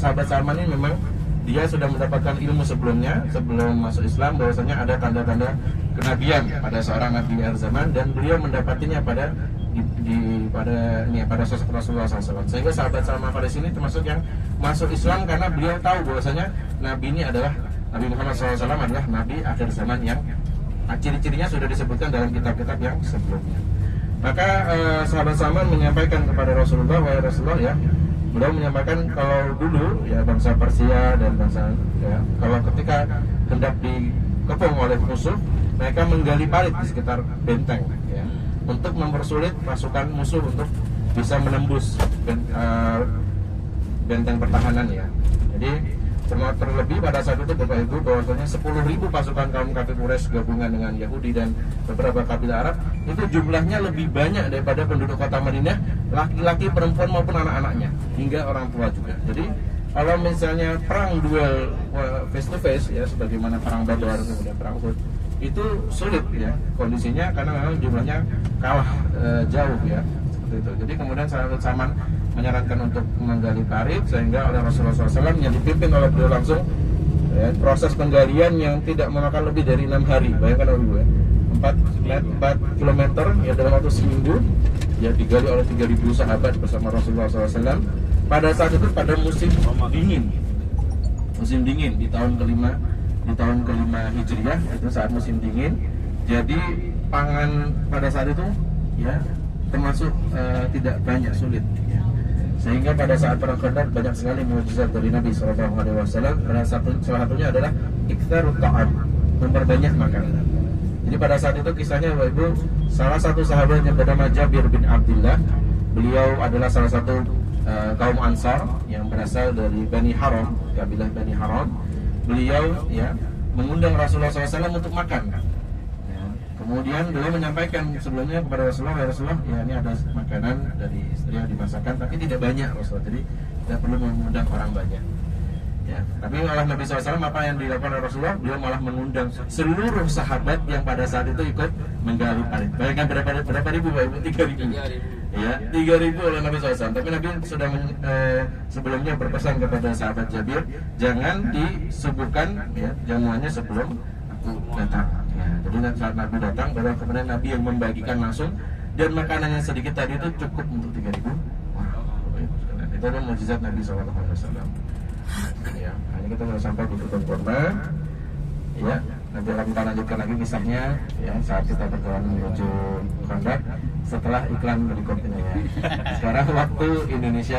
sahabat Salman ini memang dia sudah mendapatkan ilmu sebelumnya, sebelum masuk Islam, bahwasanya ada tanda-tanda kenabian pada seorang nabi akhir zaman, dan beliau mendapatinya pada sosok Rasulullah SAW. Sehingga sahabat Salman Farisi ini termasuk yang masuk Islam karena beliau tahu bahwasanya nabi ini adalah Nabi Muhammad SAW adalah nabi akhir zaman yang ciri-cirinya sudah disebutkan dalam kitab-kitab yang sebelumnya. Maka sahabat Salman menyampaikan kepada Rasulullah, wahai Rasulullah, ya, beliau menyampaikan kalau dulu ya bangsa Persia dan bangsa ya, kalau ketika hendak dikepung oleh musuh, mereka menggali parit di sekitar benteng ya, untuk mempersulit pasukan musuh untuk bisa menembus benteng pertahanan ya. Jadi terlebih pada saat itu Bapak Ibu, bahwasanya 10.000 pasukan kaum kafir Quraisy gabungan dengan Yahudi dan beberapa kabilah Arab itu jumlahnya lebih banyak daripada penduduk kota Madinah, laki-laki, perempuan maupun anak-anaknya, hingga orang tua juga. Jadi kalau misalnya perang duel face to face ya, sebagaimana perang Badar kemudian perang Uhud, itu sulit ya kondisinya karena memang jumlahnya kalah jauh ya, seperti itu. Jadi kemudian sahabat Salman menyarankan untuk menggali parit, sehingga oleh Rasulullah SAW yang dipimpin oleh beliau langsung ya, proses penggalian yang tidak memakan lebih dari 6 hari. Bayangkan Ibu ya, 4 km ya dalam waktu seminggu ya, digali oleh 3.000 sahabat bersama Rasulullah SAW. Pada saat itu pada musim dingin di tahun kelima Hijriah, itu saat musim dingin. Jadi pangan pada saat itu ya termasuk tidak banyak, sulit ya. Sehingga pada saat perang Khandaq banyak sekali mukjizat dari Nabi SAW. Salah satunya adalah iktsarut ta'am, memperbanyak makanan. Jadi pada saat itu kisahnya Bapak Ibu, salah satu sahabat yang bernama Jabir bin Abdullah, beliau adalah salah satu kaum Ansar yang berasal dari Bani Haram, kabilah Bani Haram. Beliau ya mengundang Rasulullah SAW untuk makan. Kemudian beliau menyampaikan sebelumnya kepada Rasulullah, ya Rasulullah, ya ini ada makanan dari istri yang dimasakkan, tapi tidak banyak Rasulullah, jadi tidak perlu mengundang orang banyak. Ya, tapi oleh Nabi SAW apa yang dilakukan oleh Rasulullah? Beliau malah mengundang seluruh sahabat yang pada saat itu ikut menggali parit. Bayangkan berapa ribu Pak Ibu? 3.000. Ya, 3.000 oleh Nabi SAW. Tapi Nabi sudah sebelumnya berpesan kepada sahabat Jabir, jangan disuguhkan ya jamuannya sebelum aku datang. Ya, jadi saat Nabi datang, baru kemudian Nabi yang membagikan langsung, dan makanan yang sedikit tadi itu cukup untuk 3.000. Itu adalah mukjizat Nabi SAW. Ya, hanya kita sudah sampai di titik kurma. Ya, nanti akan kita lanjutkan lagi kisahnya ya saat kita berjalan menuju Khandaq setelah iklan berikut ini ya. Sekarang waktu Indonesia